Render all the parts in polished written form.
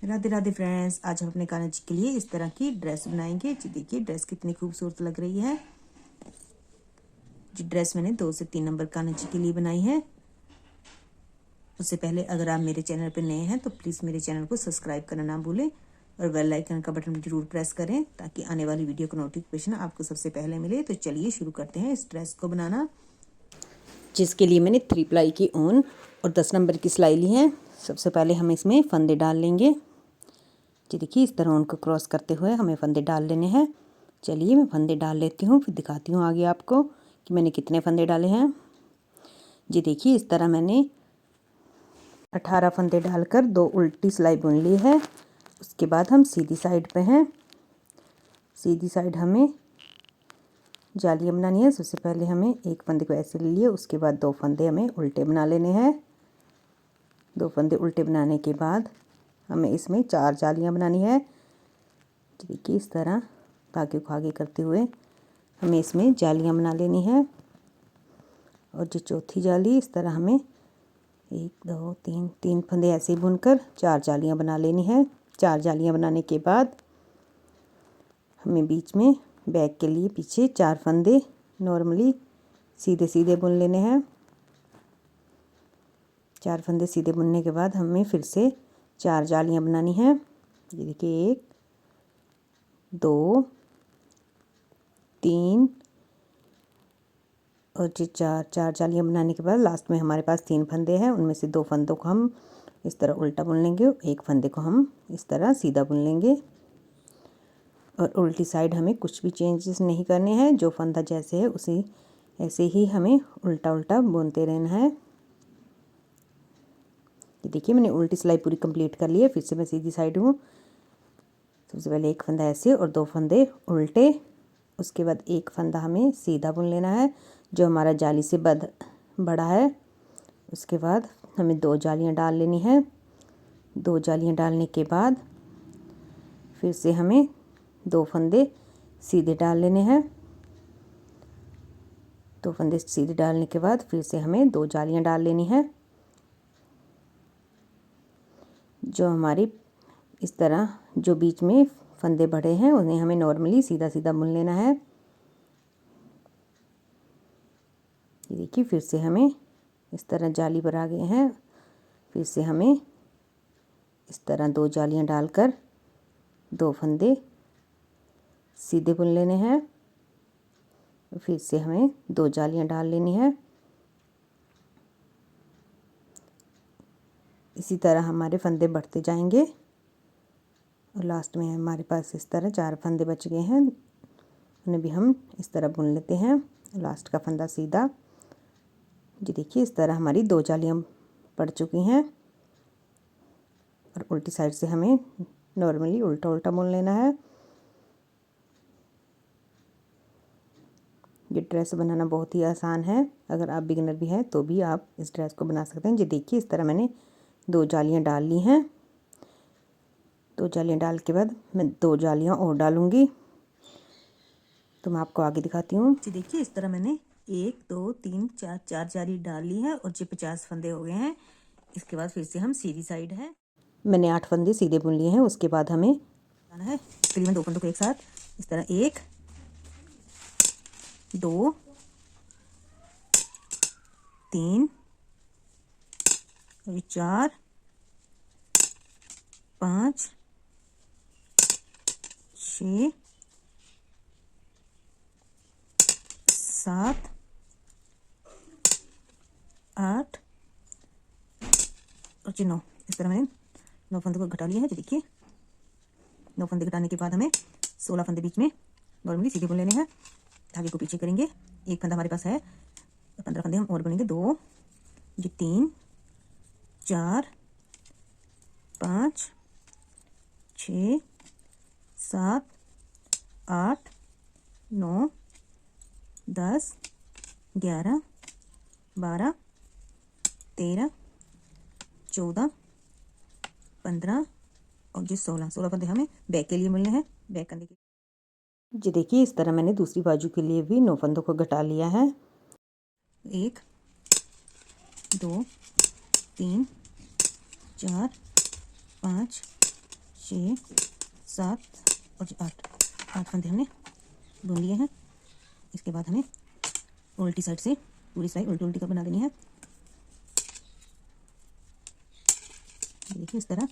Radhe Radhe friends, आज हम अपने कान्हा जी के लिए इस तरह की ड्रेस बनाएंगे। जी देखिए ड्रेस कितनी खूबसूरत लग रही है। जी ड्रेस मैंने 2 से 3 नंबर कान्हा जी के लिए बनाई है। उससे पहले अगर आप मेरे चैनल पर नए हैं तो प्लीज़ मेरे चैनल को सब्सक्राइब करना ना भूलें और बेल आइकन का बटन जरूर प्रेस करें ताकि आने वाली वीडियो का नोटिफिकेशन आपको सबसे पहले मिले। तो चलिए शुरू करते हैं इस ड्रेस को बनाना, जिसके लिए मैंने 3 प्लाई की ऊन और 10 नंबर की सिलाई ली है। सबसे पहले हम इसमें फंदे डाल लेंगे। जी देखिए इस तरह उनको क्रॉस करते हुए हमें फंदे डाल लेने हैं। चलिए मैं फंदे डाल लेती हूँ, फिर दिखाती हूँ आगे आपको कि मैंने कितने फंदे डाले हैं। जी देखिए इस तरह मैंने 18 फंदे डालकर 2 उल्टी सिलाई बुन ली है। उसके बाद हम सीधी साइड पे हैं। सीधी साइड हमें जालियाँ बनानी है। सबसे पहले हमें एक फंदे को ऐसे ले लिए, उसके बाद 2 फंदे हमें उल्टे बना लेने हैं। 2 फंदे उल्टे बनाने के बाद हमें इसमें 4 जालियाँ बनानी है। देखिए इस तरह धागे को आगे करते हुए हमें इसमें जालियाँ बना लेनी है। और जो चौथी जाली इस तरह हमें 1 2 3 फंदे ऐसे ही बुनकर 4 जालियाँ बना लेनी है। 4 जालियाँ बनाने के बाद हमें बीच में बैक के लिए पीछे 4 फंदे नॉर्मली सीधे सीधे बुन लेने हैं। 4 फंदे सीधे बुनने के बाद हमें फिर से 4 जालियाँ बनानी है। ये देखिए 1 2 3 और जी 4 जालियाँ बनाने के बाद लास्ट में हमारे पास 3 फंदे हैं। उनमें से 2 फंदों को हम इस तरह उल्टा बुन लेंगे, एक फंदे को हम इस तरह सीधा बुन लेंगे। और उल्टी साइड हमें कुछ भी चेंजेस नहीं करने हैं, जो फंदा जैसे है उसी ऐसे ही हमें उल्टा उल्टा बुनते रहना है। ये देखिए मैंने उल्टी सिलाई पूरी कंप्लीट कर ली है। फिर से मैं सीधी साइड हूँ। सबसे पहले एक फंदा ऐसे और 2 फंदे उल्टे, उसके बाद एक फंदा हमें सीधा बुन लेना है जो हमारा जाली से बड़ा है। उसके बाद हमें 2 जालियाँ डाल लेनी है। 2 जालियाँ डालने के बाद फिर से हमें 2 फंदे सीधे डाल लेने हैं। 2 फंदे सीधे डालने के बाद फिर से हमें 2 जालियाँ डाल लेनी है। जो हमारी इस तरह जो बीच में फंदे बड़े हैं उन्हें हमें नॉर्मली सीधा सीधा बुन लेना है। ये देखिए फिर से हमें इस तरह जाली पर आ गए हैं। फिर से हमें इस तरह 2 जालियां डालकर 2 फंदे सीधे बुन लेने हैं। फिर से हमें 2 जालियां डाल लेनी है। इसी तरह हमारे फंदे बढ़ते जाएंगे और लास्ट में हमारे पास इस तरह 4 फंदे बच गए हैं। उन्हें भी हम इस तरह बुन लेते हैं, लास्ट का फंदा सीधा। जी देखिए इस तरह हमारी 2 जालियां पड़ चुकी हैं और उल्टी साइड से हमें नॉर्मली उल्टा उल्टा बुन लेना है। ये ड्रेस बनाना बहुत ही आसान है। अगर आप बिगिनर भी हैं तो भी आप इस ड्रेस को बना सकते हैं। जी देखिए इस तरह मैंने 2 जालियां डाल ली हैं। 2 जालियां डाल के बाद मैं 2 जालियां और डालूंगी, तो मैं आपको आगे दिखाती हूँ। जी देखिए इस तरह मैंने 1 2 3 4 जाली डाल ली है और जी 50 फंदे हो गए हैं। इसके बाद फिर से हम सीधी साइड है, मैंने 8 फंदे सीधे बुन लिए हैं। उसके बाद हमें जाना है तकरीबन 2 फंदों को एक साथ इस तरह 1 2 3 और 4 5 6 7 8 और 9। इस तरह मैंने 9 फंदे को घटा लिया है। तो देखिए 9 फंदे घटाने के बाद हमें 16 फंदे बीच में नॉर्मली सीधे बुन लेने हैं। धागे को पीछे करेंगे, एक फंदा हमारे पास है, 15 फंदे हम और बुनेंगे। 2 ये 3 4 5 6 7 8 9 10 11 12 13 14 15 और जी 16 फंदे हमें बैक के लिए मिलने हैं। बैक करने के जी देखिए इस तरह मैंने दूसरी बाजू के लिए भी 9 फंदों को घटा लिया है। 1 2 3 4 5 6, 7 और 8 फंदे हमने बुन लिए हैं। इसके बाद हमें उल्टी साइड से पूरी साइड उल्टी उल्टी कर बना देनी है। देखिए इस तरह।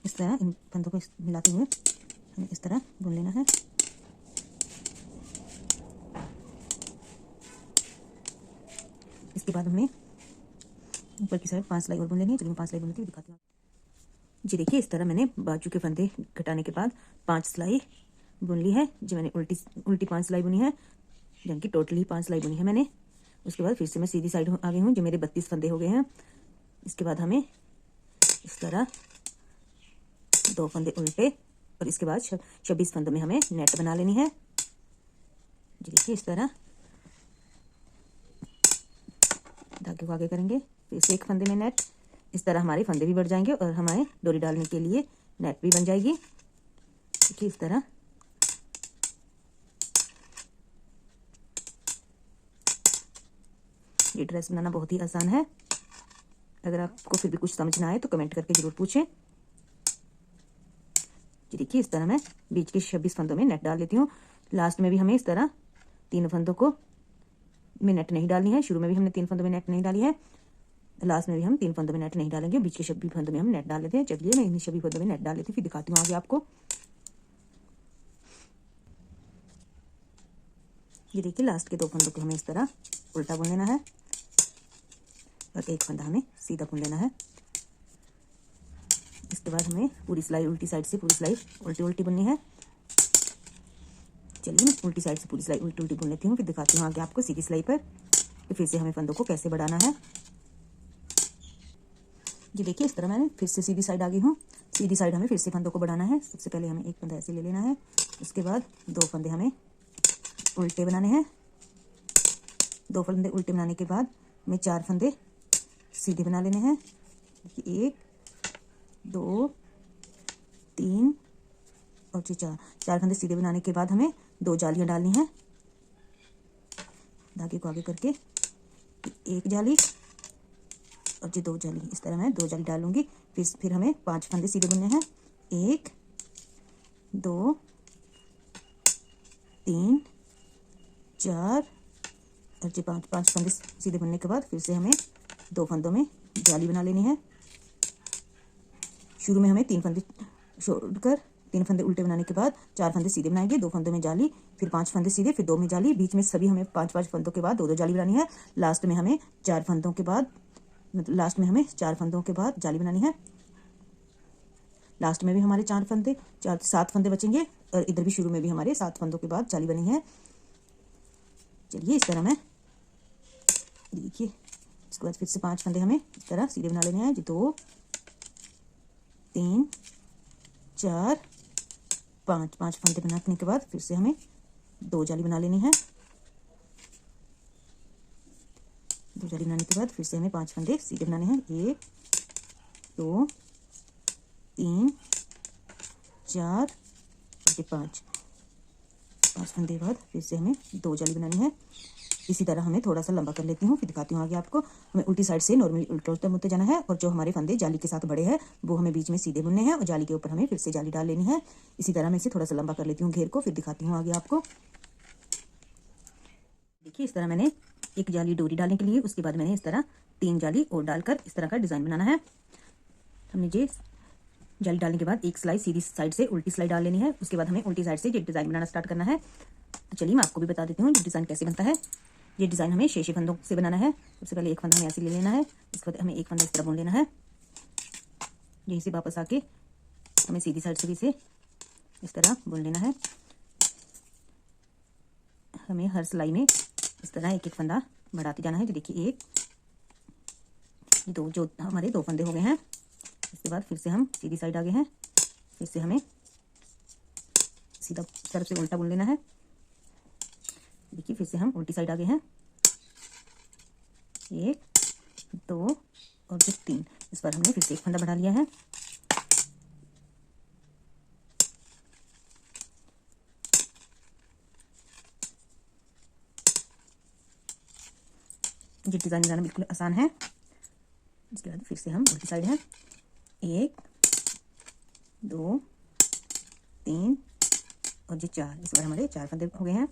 इस तरह इन फंदों को मिलाते हुए हमें इस तरह बुन लेना है। इसके बाद हमें ऊपर की साइड 5 सिलाई और बुन लेनी है। चलिए मैं 5 सिलाई बुन लेती हूँ, दिखाती हूँ। जी देखिए इस तरह मैंने बाजू के फंदे घटाने के बाद 5 सिलाई बुन ली है। जी मैंने उल्टी 5 सिलाई बुनी है, यानी कि टोटली 5 सिलाई बुनी है मैंने। उसके बाद फिर से मैं सीधी साइड आ गई हूँ, जो मेरे 32 फंदे हो गए हैं। इसके बाद हमें इस तरह 2 फंदे उल्टे और इसके बाद 26 फंदों में हमें नेट बना लेनी है। जी देखिए इस तरह धागे को आगे करेंगे, फिर से एक फंदे में नेट। इस तरह हमारे फंदे भी बढ़ जाएंगे और हमारे डोरी डालने के लिए नेट भी बन जाएगी। देखिए इस तरह। ये ड्रेस बनाना बहुत ही आसान है। अगर आपको फिर भी कुछ समझ ना आए तो कमेंट करके जरूर पूछें। जी देखिए इस तरह मैं बीच के 26 फंदों में नेट डाल लेती हूँ। लास्ट में भी हमें इस तरह 3 फंदों को में नेट नहीं डालनी है। शुरू में भी हमने 3 फंदों में नेट नहीं डाली है, लास्ट में भी हम 3 फंदों में नेट नहीं डालेंगे। बीच के 26 फंदों में हम नेट डाल लेते हैं। चलिए मैं इन 26 फंदों में नेट डाल लेती हूँ, फिर दिखाती हूँ आगे आपको। ये देखिए लास्ट के 2 फंदों को हमें इस तरह उल्टा बुन लेना है और एक फंदा हमें सीधा बुन लेना है। इसके बाद हमें पूरी सिलाई उल्टी साइड से पूरी सिलाई उल्टी उल्टी बुननी है। चलिए मैं उल्टी साइड से पूरी सिलाई उल्टी उल्टी बुन लेती हूँ, फिर दिखाती हूँ आगे आपको सीधी सिलाई पर कि फिर से हमें फंदों को कैसे बढ़ाना है। जी देखिए इस तरह मैंने फिर से सीधी साइड आ गई हूँ। सीधी साइड हमें फिर से फंदों को बढ़ाना है। सबसे पहले हमें एक फंदा ऐसे ले लेना है, उसके बाद 2 फंदे हमें उल्टे बनाने हैं। 2 फंदे उल्टे बनाने के बाद हमें 4 फंदे सीधे बना लेने हैं। देखिए 1, 2, 3 और 4 फंदे सीधे बनाने के बाद हमें 2 जालियां डालनी है। धागे को आगे करके एक जाली और 2 जाली, इस तरह मैं 2 जाली डालूंगी। फिर हमें 5 फंदे सीधे बुनने हैं। 1, 2, 3, 4 और 5 फंदे सीधे बुनने के बाद फिर से हमें 2 फंदों में जाली बना लेनी है। शुरू में हमें 3 फंदे छोड़कर 3 फंदे उल्टे बनाने के बाद 4 फंदे सीधे बनाएंगे, 2 फंदों में जाली, फिर 5 फंदे सीधे, फिर 2 में जाली। बीच में सभी हमें 5-5 फंदों के बाद 2-2 जाली बनानी है। लास्ट में हमें 4 फंदों के बाद जाली बनानी है। लास्ट में भी हमारे 7 फंदे बचेंगे और इधर भी शुरू में भी हमारे 7 फंदों के बाद जाली बनी है। चलिए इस तरह मैं देखिए इसके बाद फिर से 5 फंदे हमें इस तरह सीधे बना लेने हैं। 2, 3, 4, 5 फंदे बनाने के बाद फिर से हमें 2 जाली बना लेनी है। 2 जाली बनाने के बाद फिर से हमें 5 फंदे सीधे बनाने हैं। 1, 2, 3, 4 और 5 फंदे के बाद फिर से हमें 2 जाली बनानी है। इसी तरह हमें थोड़ा सा लंबा कर लेती हूँ, फिर दिखाती हूँ आगे आपको। हमें उल्टी साइड से नॉर्मली उल्टा मुड़ते जाना है और जो हमारे फंदे जाली के साथ बड़े हैं वो हमें बीच में सीधे बुनने हैं और जाली के ऊपर हमें फिर से जाली डाल लेनी है। इसी तरह मैं इसे थोड़ा सा लंबा कर लेती हूँ घेर को, फिर दिखाती हूँ आगे आपको। देखिए इस तरह मैंने एक जाली डोरी डालने के लिए, उसके बाद मैंने इस तरह 3 जाली और डालकर इस तरह का डिजाइन बनाना है। हमने ये जाली डालने के बाद एक सिलाई सीधी साइड से उल्टी सिलाई डाल लेनी है। उसके बाद हमें उल्टी साइड से ये डिजाइन बनाना स्टार्ट करना है। तो चलिए मैं आपको भी बता देती हूँ ये डिजाइन कैसे बनता है। ये डिजाइन हमें 6 फंदों से बनाना है। सबसे पहले एक फंदा हमें ऐसे ले लेना है, इसके बाद हमें एक फंदा इस तरह बुन लेना है। यहीं से वापस आके हमें सीधी साइड से भी इसे इस तरह बुन लेना है। हमें हर सिलाई में इस तरह एक एक फंदा बढ़ाते जाना है। तो देखिए 1, 2, जो हमारे 2 फंदे हो गए हैं। इसके बाद फिर से हम सीधी साइड आ गए हैं, फिर से हमें सीधा तरफ से उल्टा बुन लेना है। देखिए फिर से हम उल्टी साइड आ गए हैं। 1, 2 और 3, इस बार हमने फिर से एक फंदा बढ़ा लिया है। ये डिज़ाइन बनाना बिल्कुल आसान है। इसके बाद फिर से हम उल्टी साइड है, 1 2 3 और ये 4। इस बार हमारे 4 फंदे हो गए हैं।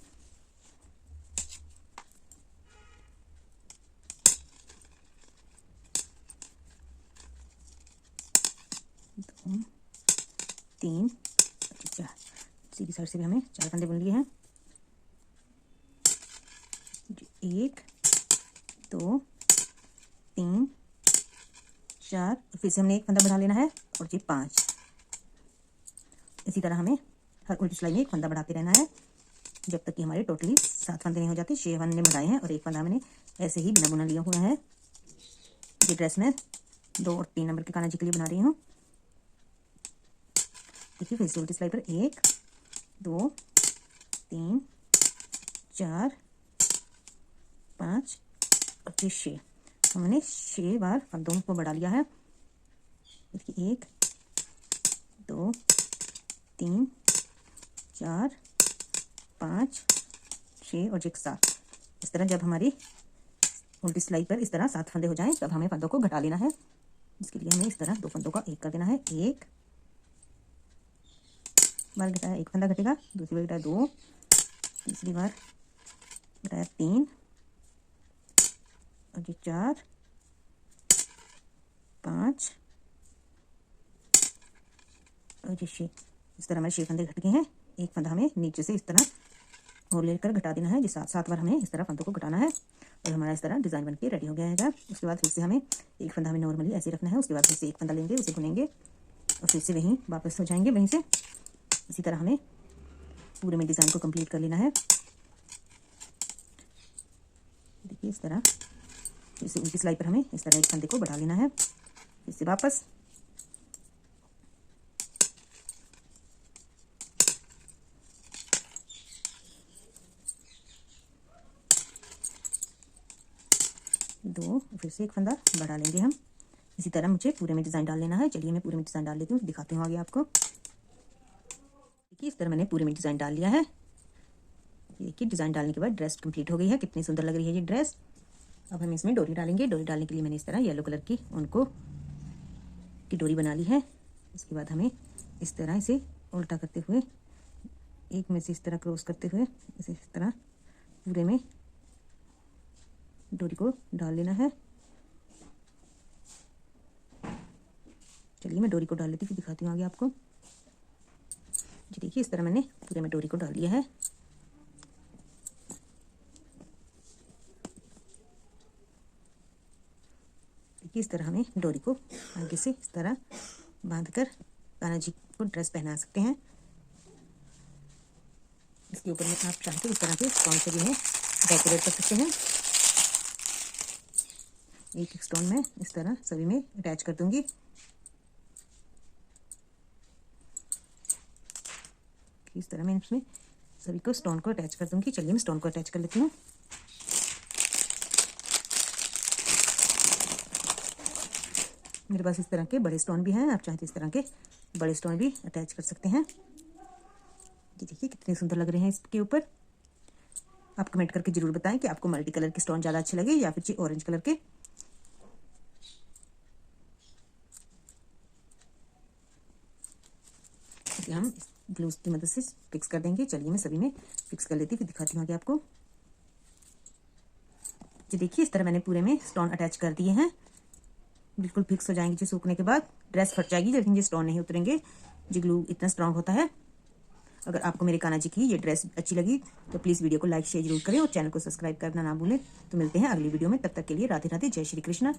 2 3 और 4। सीधी साइड से भी हमें 4 फंदे बुन लिए हैं। 1 2 3 4 फिर से हमने एक फंदा बढ़ा लेना है और ये 5। इसी तरह हमें हर उल्टी सिलाई में एक फंदा बढ़ाते रहना है जब तक कि हमारे टोटली 7 फंदे नहीं हो जाते। 6 फंदे बढ़ाए हैं और एक फंदा मैंने ऐसे ही बिना बुना लिया हुआ है। ये ड्रेस में 2 और 3 नंबर के काना जी के लिए बना रही हूँ। देखिए फिर से उल्टी सिलाई पर 1 2 3 4 5 और फिर 6। हमने 6 बार फंदों को बढ़ा लिया है। देखिए 1 2 3 4 5 6 और 7। इस तरह जब हमारी उल्टी सिलाई पर इस तरह 7 फंदे हो जाएं तब हमें फंदों को घटा लेना है। इसके लिए हमें इस तरह 2 फंदों का 1 कर देना है। एक बार घटाया 1 फंदा घटेगा, दूसरी बार घटाया 2, तीसरी बार घटाया 3 और ये 4 5 और ये 6। इस तरह हमारे 6 फंदे घट गए हैं। एक फंदा हमें नीचे से इस तरह और लेकर घटा देना है। जो 7 बार हमें इस तरह फंदों को घटाना है और हमारा इस तरह डिज़ाइन बनके रेडी हो गया है। उसके बाद फिर से हमें एक फंदा हमें नॉर्मली ऐसे रखना है। उसके बाद फिर से एक फंदा लेंगे, उसे बुनेंगे और फिर से वहीं वापस हो जाएंगे वहीं से। इसी तरह हमें पूरे में डिज़ाइन को कंप्लीट कर लेना है। देखिए इस तरह फिर से उल्टी सिलाई पर हमें इस तरह एक फंदे को बढ़ा लेना है, फिर से वापस। दो फिर से एक फंदा बढ़ा लेंगे हम। इसी तरह मुझे पूरे में डिज़ाइन डाल लेना है। चलिए मैं पूरे में डिज़ाइन डाल लेती हूँ, दिखाती हूँ आगे आपको। देखिए इस तरह मैंने पूरे में डिज़ाइन डाल लिया है। देखिए डिज़ाइन डालने के बाद ड्रेस कंप्लीट हो गई है। कितनी सुंदर लग रही है ये ड्रेस। अब हम इसमें डोरी डालेंगे। डोरी डालने के लिए मैंने इस तरह येलो कलर की उनको की डोरी बना ली है। इसके बाद हमें इस तरह इसे उल्टा करते हुए एक में से इस तरह क्रॉस करते हुए इसे इस तरह पूरे में डोरी को डाल लेना है। चलिए मैं डोरी को डाल लेती हूँ, दिखाती हूँ आगे आपको। जी देखिए इस तरह मैंने पूरे में डोरी को डाल लिया है। देखिए इस तरह हमें डोरी को आगे से इस तरह बांधकर कान्हा जी को ड्रेस पहना सकते हैं। इसके ऊपर में आप चाहें तो इस तरह के स्टोन से भी है डेकोरेट कर सकते हैं। एक स्टोन में इस तरह सभी में अटैच कर दूंगी। इस तरह मैं इसमें सभी को स्टोन को अटैच कर दूंगी। चलिए मैं स्टोन को अटैच कर लेती हूँ। मेरे पास इस तरह के बड़े स्टोन भी हैं, आप चाहें तो इस तरह के बड़े स्टोन भी अटैच कर सकते हैं। ये देखिए कितने सुंदर लग रहे हैं इसके ऊपर। आप कमेंट करके जरूर बताएं कि आपको मल्टी कलर के स्टोन ज़्यादा अच्छे लगे या फिर ऑरेंज कलर के। हम ग्लू की मदद से फिक्स कर देंगे। चलिए मैं सभी में फिक्स कर लेती हूँ, फिर दिखाती हूँ आगे आपको। जी देखिए इस तरह मैंने पूरे में स्टोन अटैच कर दिए हैं। बिल्कुल फिक्स हो जाएंगे। जो सूखने के बाद ड्रेस फट जाएगी लेकिन ये स्टोन नहीं उतरेंगे। जी ग्लू इतना स्ट्रांग होता है। अगर आपको मेरे कान्हा जी की ये ड्रेस अच्छी लगी तो प्लीज़ वीडियो को लाइक शेयर जरूर करें और चैनल को सब्सक्राइब करना ना भूलें। तो मिलते हैं अगली वीडियो में, तब तक के लिए राधे राधे, जय श्री कृष्णा।